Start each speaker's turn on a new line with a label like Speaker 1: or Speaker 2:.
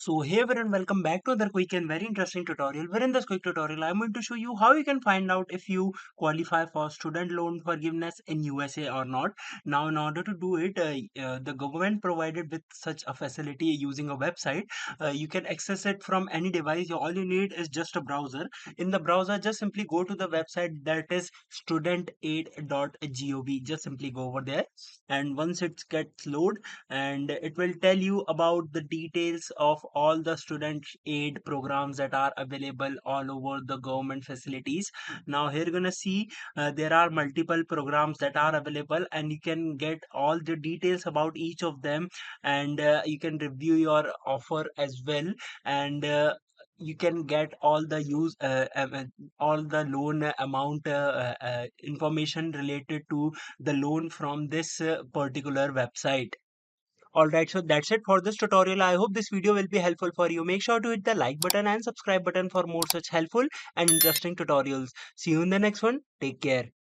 Speaker 1: So hey everyone, welcome back to another quick and very interesting tutorial. Where in this quick tutorial, I'm going to show you how you can find out if you qualify for student loan forgiveness in USA or not. Now, in order to do it, the government provided with such a facility using a website. You can access it from any device. All you need is just a browser. In the browser, just simply go to the website that is studentaid.gov. Just simply go over there, and once it gets load, and it will tell you about the details of all the student aid programs that are available all over the government facilities. Now here you're gonna see there are multiple programs that are available, and you can get all the details about each of them, and you can review your offer as well, and you can get all the loan amount information related to the loan from this particular website. Alright, so that's it for this tutorial. I hope this video will be helpful for you. Make sure to hit the like button and subscribe button for more such helpful and interesting tutorials. See you in the next one. Take care.